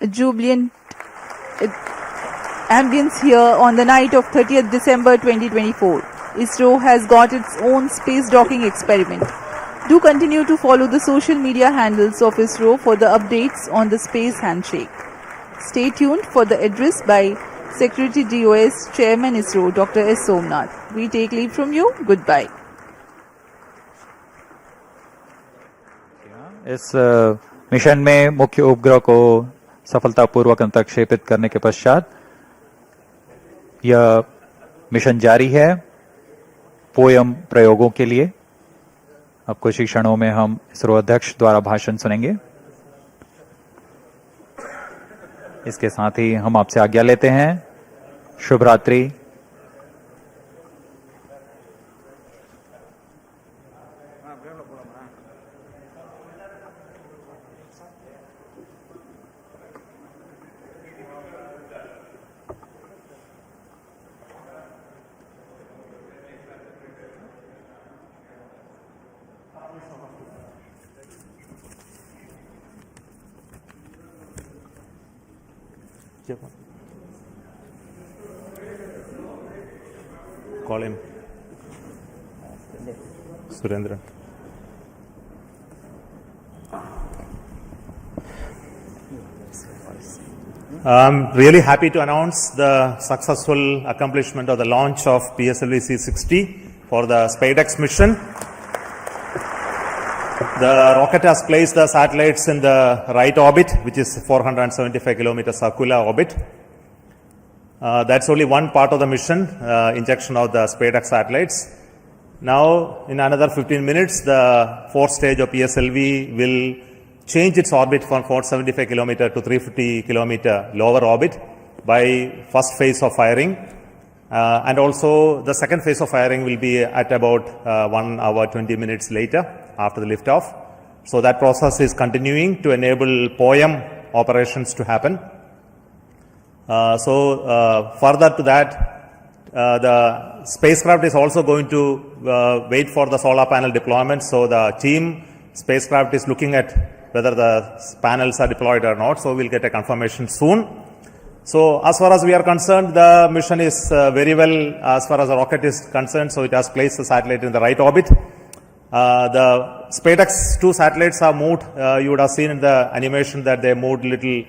jubilant ambience here on the night of 30th December 2024. ISRO has got its own space docking experiment. Do continue to follow the social media handles of ISRO for the updates on the space handshake. Stay tuned for the address by Secretary DOS Chairman ISRO Dr. S. Somnath. We take leave from you. Goodbye. इस mission में मुख्य उपग्रह को सफलतापूर्वक अंतर्क्षेपित करने के पश्चात यह मिशन जारी है पोयम प्रयोगों के लिए। अब कुछ ही क्षणों में हम इसरो अध्यक्ष द्वारा भाषण सुनेंगे। इसके साथ ही हम आपसे आज्ञा लेते हैं। शुभ रात्रि। Call him. Surendra. I'm really happy to announce the successful accomplishment of the launch of PSLV-C60 for the Spadex mission. The rocket has placed the satellites in the right orbit, which is 475 kilometer circular orbit. That's only one part of the mission, injection of the Spadex satellites. Now, in another 15 minutes, the fourth stage of PSLV will change its orbit from 475 kilometer to 350 kilometer lower orbit by first phase of firing. And also, the second phase of firing will be at about 1 hour 20 minutes later after the liftoff. So that process is continuing to enable POEM operations to happen. Further to that, the spacecraft is also going to wait for the solar panel deployment. So the team spacecraft is looking at whether the panels are deployed or not. So we'll get a confirmation soon. So as far as we are concerned, the mission is very well as far as the rocket is concerned. So it has placed the satellite in the right orbit. The Spadex 2 satellites are moved. You would have seen in the animation that they moved little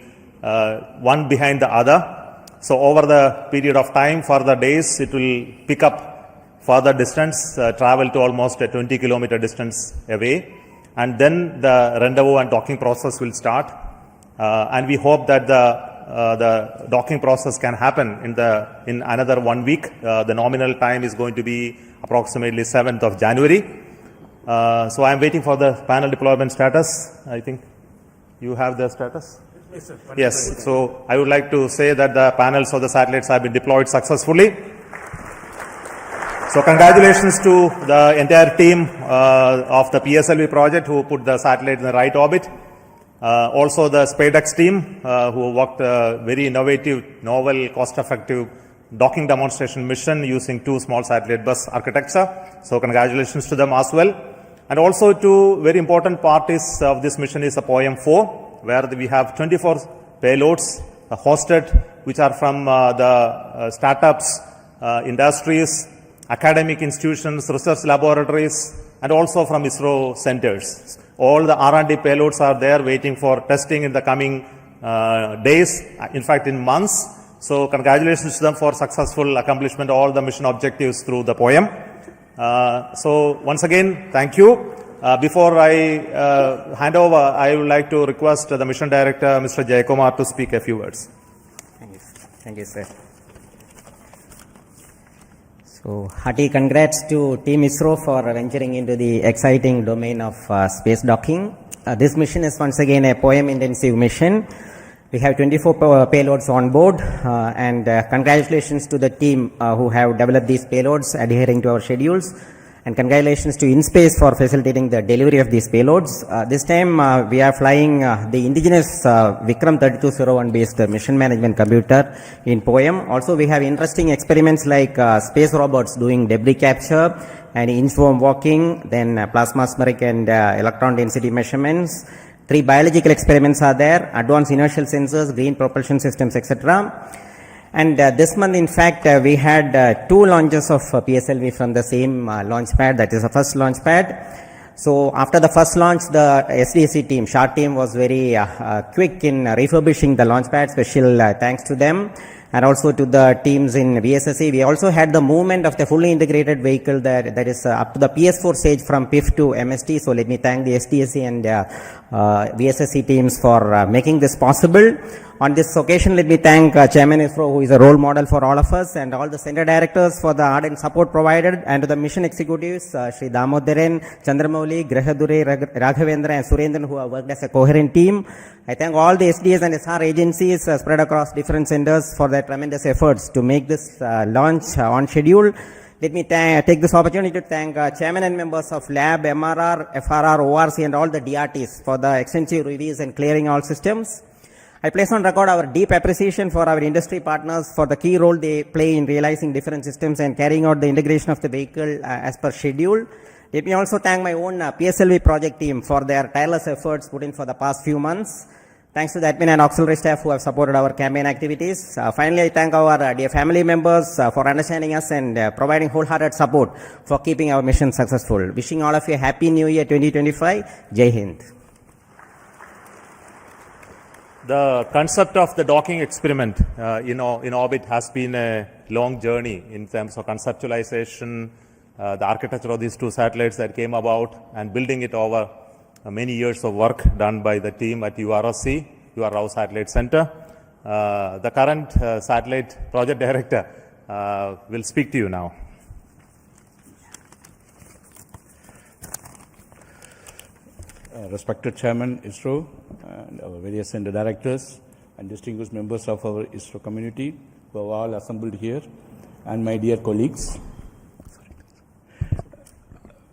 one behind the other. So over the period of time, for the days, it will pick up further distance, travel to almost a 20 kilometer distance away. And then the rendezvous and docking process will start. And we hope that the docking process can happen in another 1 week. The nominal time is going to be approximately 7th of January. So I'm waiting for the panel deployment status. I think you have the status? Yes, sir. Yes. So I would like to say that the panels of the satellites have been deployed successfully. So congratulations to the entire team of the PSLV project who put the satellite in the right orbit. Also the Spadex team who worked very innovative, novel, cost-effective docking demonstration mission using 2 small satellite bus architecture. So congratulations to them as well. And also two very important parties of this mission is the POEM-4, where we have 24 payloads hosted, which are from the startups, industries, academic institutions, research laboratories, and also from ISRO centers. All the R&D payloads are there waiting for testing in the coming days, in fact in months. So congratulations to them for successful accomplishment of all the mission objectives through the POEM. So once again, thank you. Before I hand over, I would like to request the mission director, Mr. Jayakumar, to speak a few words. Thank you, sir. So, hearty congrats to Team ISRO for venturing into the exciting domain of space docking. This mission is once again a POEM intensive mission. We have 24 payloads on board, and congratulations to the team who have developed these payloads adhering to our schedules. And congratulations to InSpace for facilitating the delivery of these payloads. This time we are flying the indigenous Vikram 3201 based mission management computer in POEM. Also we have interesting experiments like space robots doing debris capture and inchworm walking, then plasmaspheric and electron density measurements, 3 biological experiments are there, advanced inertial sensors, green propulsion systems, etc. And this month, in fact, we had 2 launches of PSLV from the same launch pad, that is the first launch pad. So after the first launch, the SDSC team, SHART team, was very quick in refurbishing the launch pad. Special thanks to them, and also to the teams in VSSC. We also had the movement of the fully integrated vehicle that is up to the PS4 stage from PIF to MST. So let me thank the SDSC and VSSC teams for making this possible. On this occasion, let me thank Chairman ISRO, who is a role model for all of us, and all the center directors for the ardent support provided, and to the mission executives, Sri Damodaran, Chandramouli, Grahadure, Raghavendra, and Surendran, who have worked as a coherent team. I thank all the SDS and SR agencies spread across different centers for their tremendous efforts to make this launch on schedule. Let me take this opportunity to thank chairman and members of Lab, MRR, FRR, ORC, and all the DRTs for the extensive reviews and clearing all systems. I place on record our deep appreciation for our industry partners for the key role they play in realizing different systems and carrying out the integration of the vehicle as per schedule. Let me also thank my own PSLV project team for their tireless efforts put in for the past few months. Thanks to the admin and auxiliary staff who have supported our campaign activities. Finally, I thank our dear family members for understanding us and providing wholehearted support for keeping our mission successful. Wishing all of you a happy new year 2025. Jai Hind. The concept of the docking experiment in orbit has been a long journey in terms of conceptualization, the architecture of these 2 satellites that came about, and building it over many years of work done by the team at URSC, Rao Satellite Center. The current satellite project director will speak to you now. Respected Chairman ISRO and our various center directors and distinguished members of our ISRO community who have all assembled here, and my dear colleagues.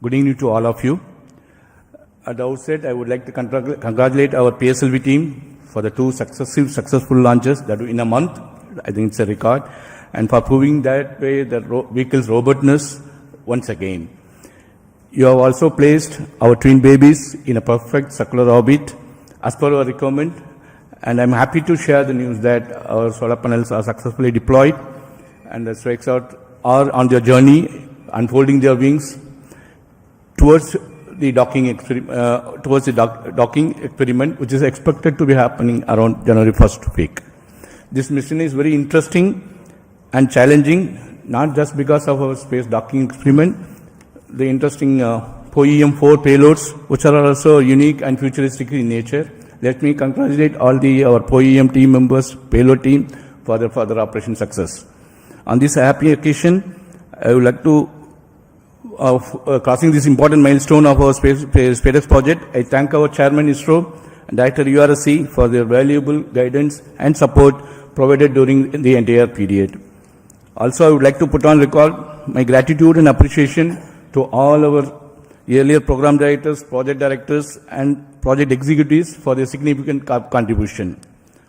Good evening to all of you. At the outset, I would like to congratulate our PSLV team for the 2 successful launches that in a month. I think it's a record, and for proving that way the vehicle's robustness once again. You have also placed our twin babies in a perfect circular orbit as per our requirement, and I'm happy to share the news that our solar panels are successfully deployed, and the strikes out are on their journey, unfolding their wings towards the docking experiment, which is expected to be happening around January 1st week. This mission is very interesting and challenging, not just because of our space docking experiment, the interesting POEM-4 payloads, which are also unique and futuristic in nature. Let me congratulate all our POEM team members, payload team, for their further operation success. On this happy occasion, I would like to, crossing this important milestone of our Spadex project, I thank our Chairman ISRO and Director URSC for their valuable guidance and support provided during the entire period. Also, I would like to put on record my gratitude and appreciation to all our earlier program directors, project directors, and project executives for their significant contribution.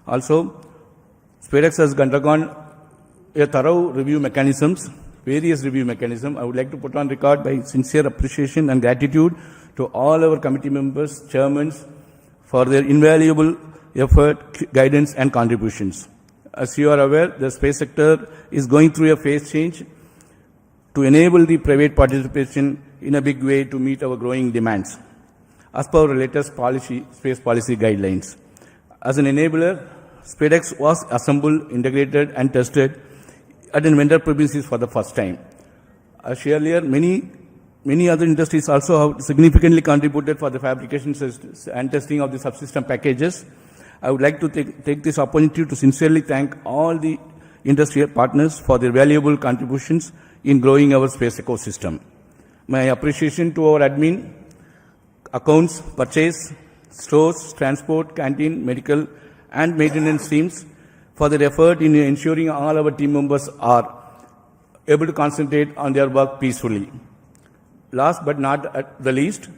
Also, Spadex has undergone a thorough review mechanisms, various review mechanisms. I would like to put on record my sincere appreciation and gratitude to all our committee members, chairmen, for their invaluable effort, guidance, and contributions. As you are aware, the space sector is going through a phase change to enable the private participation in a big way to meet our growing demands, as per our latest space policy guidelines. As an enabler, Spadex was assembled, integrated, and tested at a vendor premises for the first time. As earlier, many other industries also have significantly contributed for the fabrication and testing of the subsystem packages. I would like to take this opportunity to sincerely thank all the industry partners for their valuable contributions in growing our space ecosystem. My appreciation to our admin, accounts, purchase, stores, transport, canteen, medical, and maintenance teams for their effort in ensuring all our team members are able to concentrate on their work peacefully. Last but not at the least,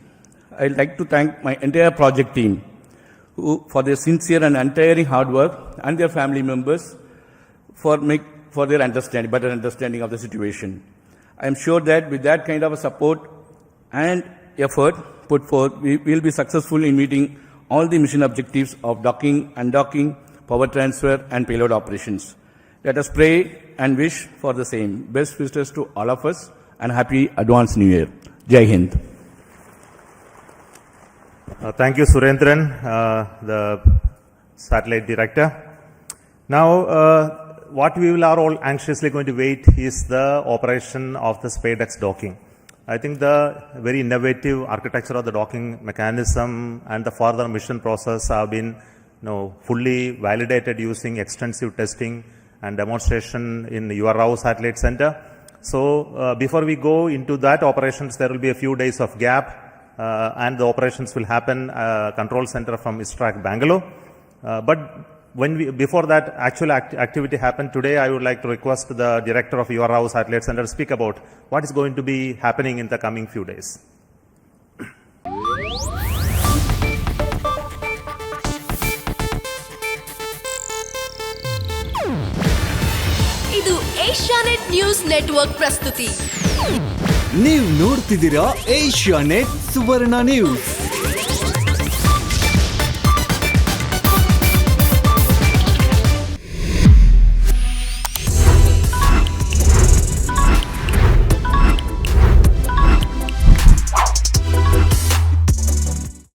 I'd like to thank my entire project team for their sincere and untiring hard work, and their family members for their better understanding of the situation. I am sure that with that kind of a support and effort put forth, we will be successful in meeting all the mission objectives of docking, undocking, power transfer, and payload operations. Let us pray and wish for the same. Best wishes to all of us and happy advanced New Year. Jai Hind. Thank you, Surendran, the satellite director. Now, what we are all anxiously going to wait is the operation of the Spadex docking. I think the very innovative architecture of the docking mechanism and the further mission process have been fully validated using extensive testing and demonstration in URAO Satellite Center. So before we go into that operations, there will be a few days of gap and the operations will happen control center from ISTRAC Bangalore. But before that actual activity happened today, I would like to request the director of URAO Satellite Center to speak about what is going to be happening in the coming few days. ಇದು Asianet news network ಪ್ರಸ್ತುತಿ. ನೀವು ನೋಡ್ತಿದ್ದೀರಾ Asianet ಸುವರ್ಣ news.